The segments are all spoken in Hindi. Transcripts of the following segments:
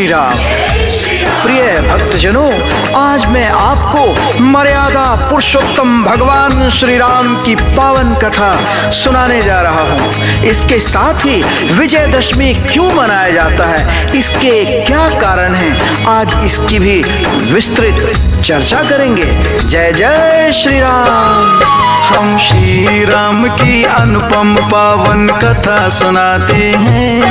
श्री राम। प्रिय भक्तजनों, आज मैं आपको मर्यादा पुरुषोत्तम भगवान श्री राम की पावन कथा सुनाने जा रहा हूँ। इसके साथ ही विजयदशमी क्यों मनाया जाता है, इसके क्या कारण हैं, आज इसकी भी विस्तृत चर्चा करेंगे। जय जय श्री राम। हम श्री राम की अनुपम पावन कथा सुनाते हैं,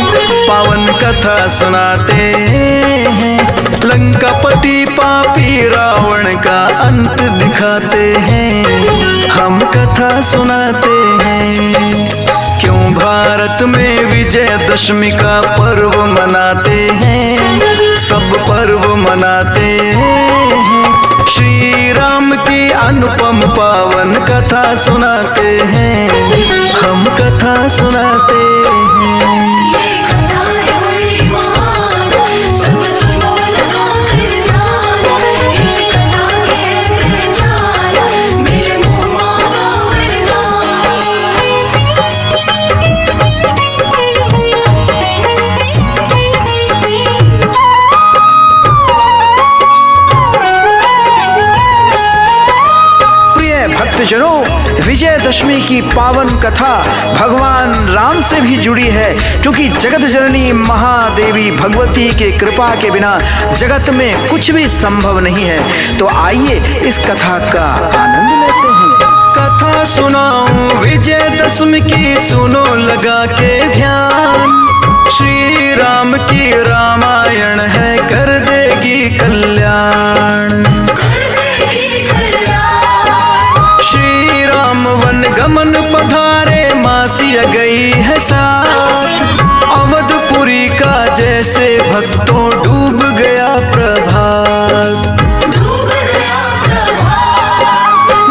पावन कथा सुनाते हैं। लंकापति पापी रावण का अंत दिखाते हैं, हम कथा सुनाते हैं। क्यों भारत में विजयदशमी का पर्व मनाते हैं, सब पर्व मनाते हैं। श्री राम की अनुपम पावन कथा सुनाते हैं, हम कथा सुनाते हैं। भक्तजनों, विजयदशमी की पावन कथा भगवान राम से भी जुड़ी है, क्योंकि जगत जननी महादेवी भगवती के कृपा के बिना जगत में कुछ भी संभव नहीं है। तो आइए इस कथा का आनंद लेते हैं। कथा सुनाऊं विजयदशमी की, सुनो लगा के ध्यान। श्री राम की रामायण है, कर देगी कल्याण। श्री राम वन गमन पधारे, मासिया गई है साथ। अवधपुरी का जैसे भक्तों डूब गया प्रभात।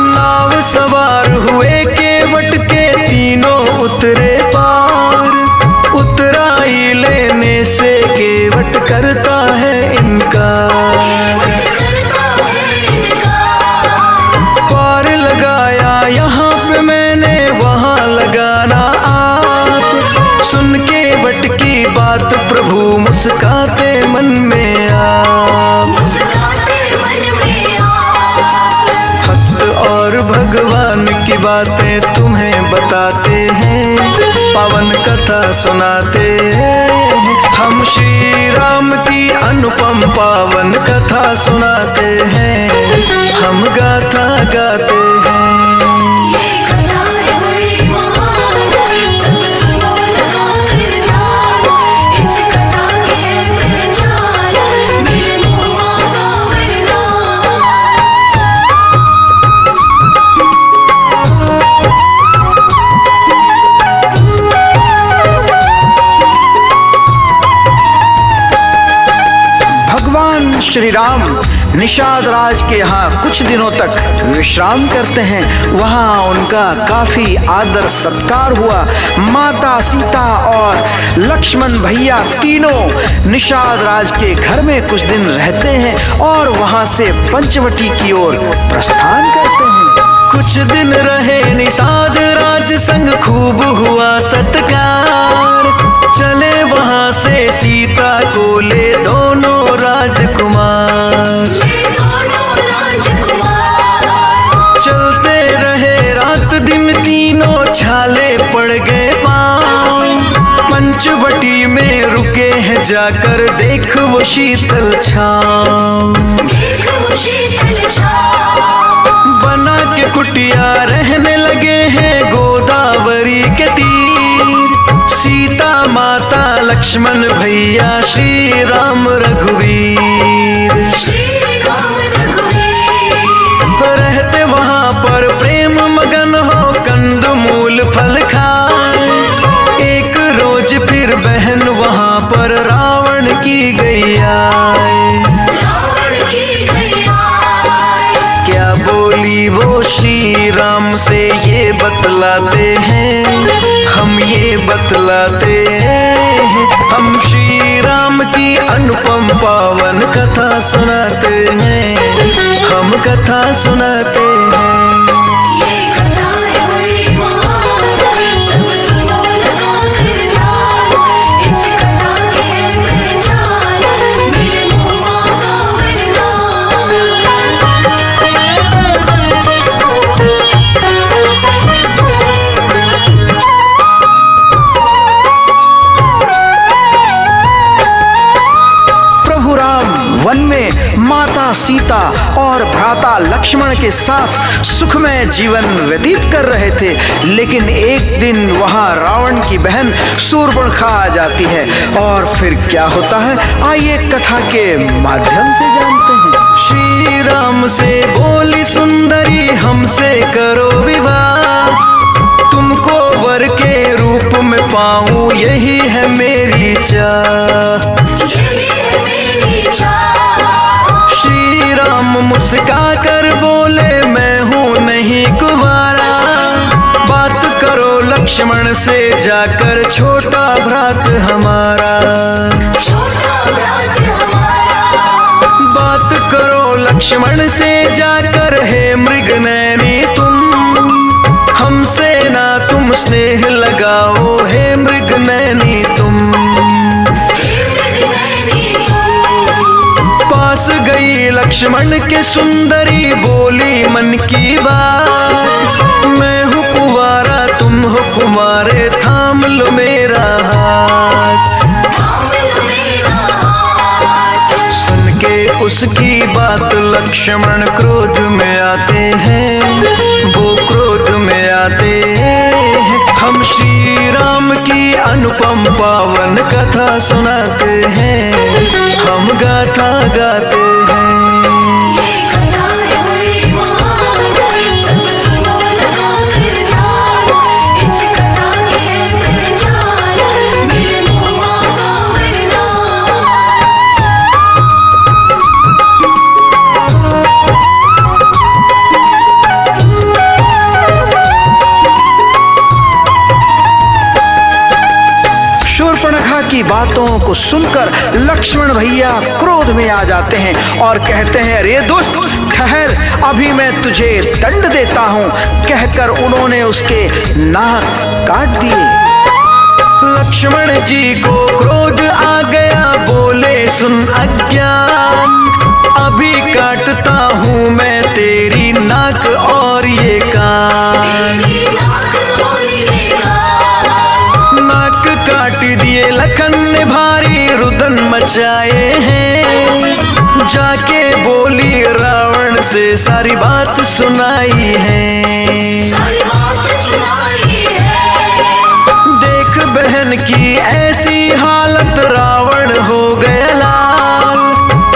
नाव सवार हुए केवट के, तीनों उतरे पार। उतराई लेने से केवट करता है इनकार। पार लगाया यहाँ पे मैंने, वहाँ लगाना आप। सुन केवट की बात प्रभु मुस्काते मन में आप। भक्त और भगवान की बातें तुम्हें बताते हैं, पावन कथा सुनाते हैं। हम श्री राम की अनुपम पावन कथा सुनाते हैं, हम गाथा गाते हैं। श्री राम निषाद राज के यहाँ कुछ दिनों तक विश्राम करते हैं। वहाँ उनका काफी आदर सत्कार हुआ। माता सीता और लक्ष्मण भैया तीनों निषाद राज के घर में कुछ दिन रहते हैं और वहाँ से पंचवटी की ओर प्रस्थान करते हैं। कुछ दिन रहे निषाद राज संग, खूब हुआ सत्कार। चले वहाँ से सीता को ले दोनों राजकुमार। चलते रहे रात दिन, तीनों छाले पड़ गए पाँव। पंचवटी में रुके हैं, जाकर देख वो शीतल छाँव। बना के कुटिया रहने लगे हैं गोदावरी के तीर। सीता माता लक्ष्मण भैया, श्री राम रघुवीर। रहते वहाँ पर प्रेम मगन हो, कंद मूल फल खाए। एक रोज फिर बहन वहाँ पर रावण की गई आए। क्या बोली वो श्री राम से ये बतलाते हैं, हम ये बतलाते हैं। हम श्री राम की अनुपम पावन कथा सुनाते हैं, हम कथा सुनाते हैं। सब सुनो लगा कर ध्यान, इस कथा के पहचान। माता सीता और भ्राता लक्ष्मण के साथ सुखमय जीवन व्यतीत कर रहे थे। लेकिन एक दिन वहां रावण की बहन शूर्पणखा आ जाती है और फिर क्या होता है, आइए कथा के माध्यम से जानते हैं। श्री राम से बोली सुंदरी, हमसे करो विवाह, तुमको वर के रूप में पाऊं, यही है मेरी चाह। श्री राम मुस्का कर बोले, मैं हूँ नहीं कुंवारा, बात करो लक्ष्मण से जाकर, छोटा भ्रात हमारा। बात करो लक्ष्मण से जाकर, हे मृगनयनी तुम, हमसे ना तुम स्नेह लगाओ, हे मृगनयनी तुम। पास गई लक्ष्मण के सुंदरी, बोली मन की बात, मैं हूँ कुंवारा तुम हो कुंवारे, थाम लो मेरा हाथ। सुन के उसकी बात लक्ष्मण क्रोध में आते हैं, वो क्रोध में आते हैं। हम श्री राम की अनुपम पावन कथा सुनाते हैं, हम गाथा गाते हैं। शूर्पणखा की बातों को सुनकर लक्ष्मण भैया क्रोध में आ जाते हैं और कहते हैं, अरे दोस्त ठहर, अभी मैं तुझे दंड देता हूँ। कहकर उन्होंने उसके नाक काट दिए। लक्ष्मण जी को क्रोध आ गया, बोले सुन अज्ञान, अभी काटता हूँ मैं तेरी नाक और ये कान। नाक काट दिए लखन ने भारी, रुदन मचाए हैं, जाके बोली रावण से सारी बात सुनाई है। देख बहन की ऐसी हालत, रावण हो गया लाल,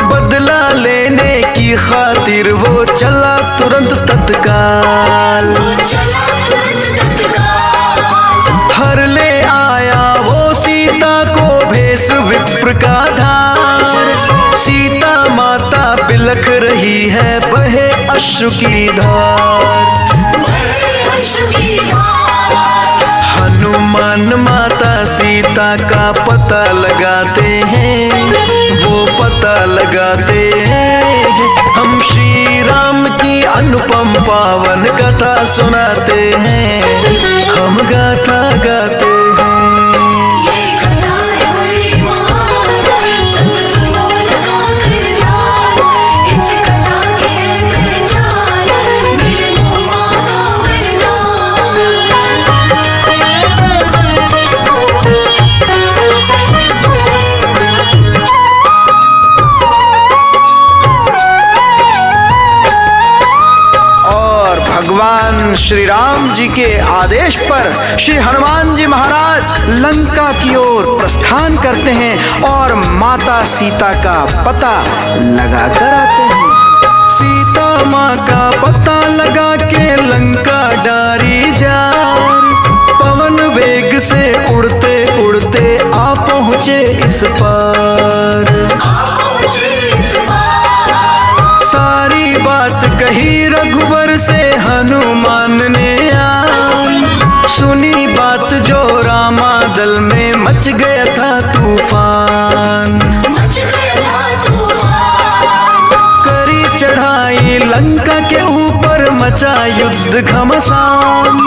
बदला लेने की खातिर वो चला तुरंत तत्काल। हर ले आया वो सीता को भेष विप्र का धार, सीता माता बिलख रही है, बहे अश्रु की धार। हनुमान माता सीता का पता लगाते हैं, वो पता लगाते हैं। हम श्री राम की अनुपम पावन कथा सुनाते हैं, हम गाथा गाते हैं। भगवान श्री राम जी के आदेश पर श्री हनुमान जी महाराज लंका की ओर प्रस्थान करते हैं और माता सीता का पता लगा कर आते हैं। सीता माँ का पता लगा के लंका डारी जार, पवन वेग से उड़ते उड़ते आ पहुँचे इस पार। सारी बात कही रघुबर से हनुमान ने आन, सुनी बात जो रामा दल में मच गया था तूफान। करी चढ़ाई लंका के ऊपर, मचा युद्ध घमासान,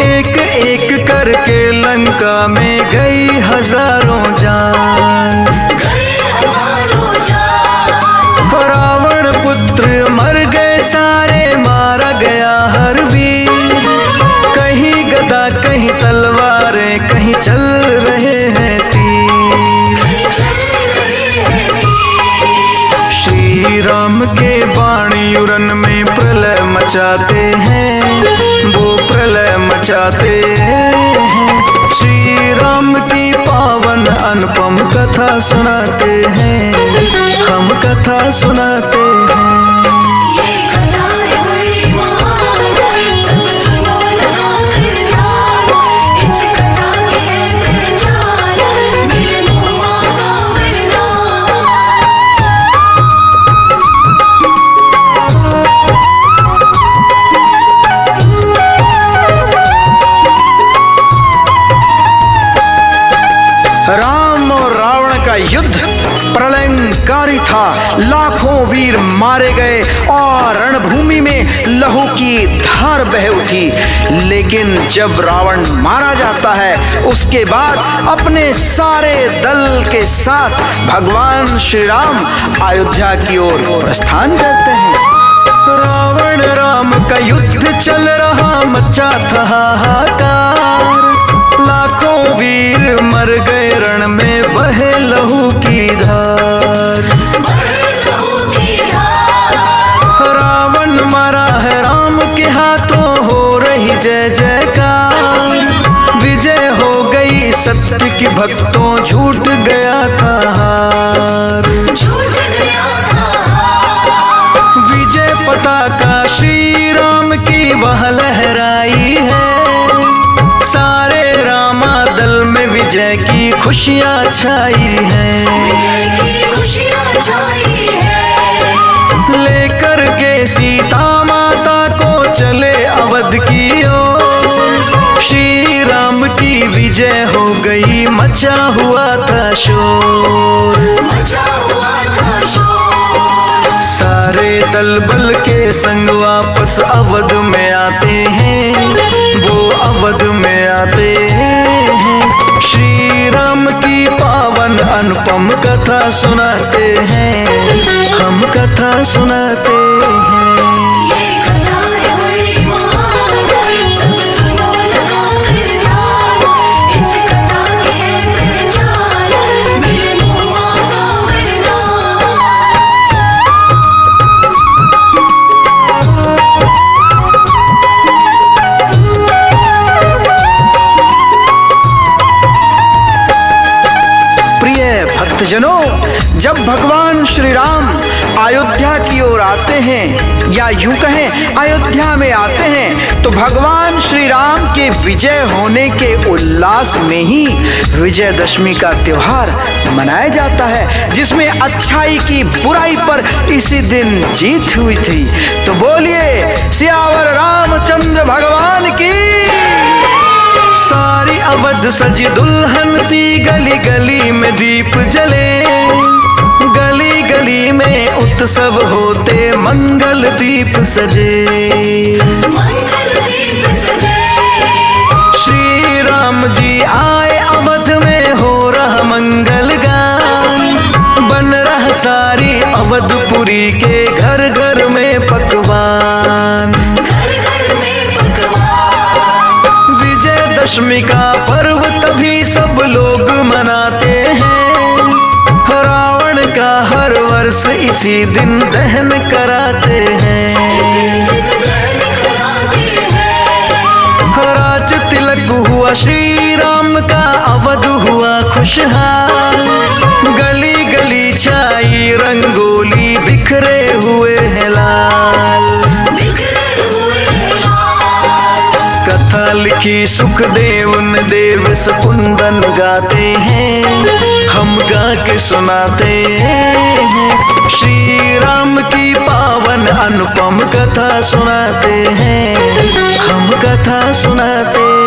एक एक करके लंका में गई हजारों जान। रावण पुत्र मर गए सारे, मारा गया हर वीर, कहीं गदा कहीं तलवारें, कहीं चल रहे हैं तीर। श्री राम के जाते हैं, वो प्रलय मचाते हैं। श्री राम की पावन अनुपम कथा सुनाते हैं, हम कथा सुनाते हैं। राम और रावण का युद्ध प्रलयंकारी था। लाखों वीर मारे गए और रणभूमि में लहू की धार बह उठी। लेकिन जब रावण मारा जाता है, उसके बाद अपने सारे दल के साथ भगवान श्री राम अयोध्या की ओर प्रस्थान करते हैं। रावण राम का युद्ध चल रहा, मचा था हाहाकार। लाखों वीर मर गए, रण में बहे लहू की धार। रावण मारा है, राम के हाथों हो रही जय जयकार। विजय हो गई सत्य की, भक्तों झूठ गया था हार। विजय पताका श्री राम की वह लहराई है। सारे रामा दल में विजय की खुशियाँ छाई हैं। लेकर के सीता माता को चले अवध की ओर। श्री राम की विजय हो गई, मचा हुआ था शोर। सारे दल बल के संग वापस अवध में आते हैं, वो अवध में आते हैं। श्री राम की पावन अनुपम कथा सुनाते हैं, हम कथा सुनाते हैं। भक्तजनों, जब भगवान श्री राम अयोध्या की ओर आते हैं, या यूं कहें अयोध्या में आते हैं, तो भगवान श्री राम के विजय होने के उल्लास में ही विजयदशमी का त्योहार मनाया जाता है, जिसमें अच्छाई की बुराई पर इसी दिन जीत हुई थी। तो बोलिए सियावर रामचंद्र भगवान की। सारी अवध सजी दुल्हन सी, गली गली में दीप जले। गली गली में उत्सव होते, मंगल दीप सजे। श्री राम जी आए अवध में, हो रहा मंगल गान। बन रहा सारी अवधपुरी के घर घर में पकवान। दशमी का पर्व तभी सब लोग मनाते हैं। रावण का हर वर्ष इसी दिन दहन कराते हैं। राज तिलक हुआ श्री राम का, अवध हुआ खुशहाल। गली गली छाई रंगोली, बिखरे हुए हैं लाल। कथा लिखी सुखदेव ने, देव सकुंदन गाते हैं, हम गा के सुनाते हैं। श्री राम की पावन अनुपम कथा सुनाते हैं, हम कथा सुनाते हैं।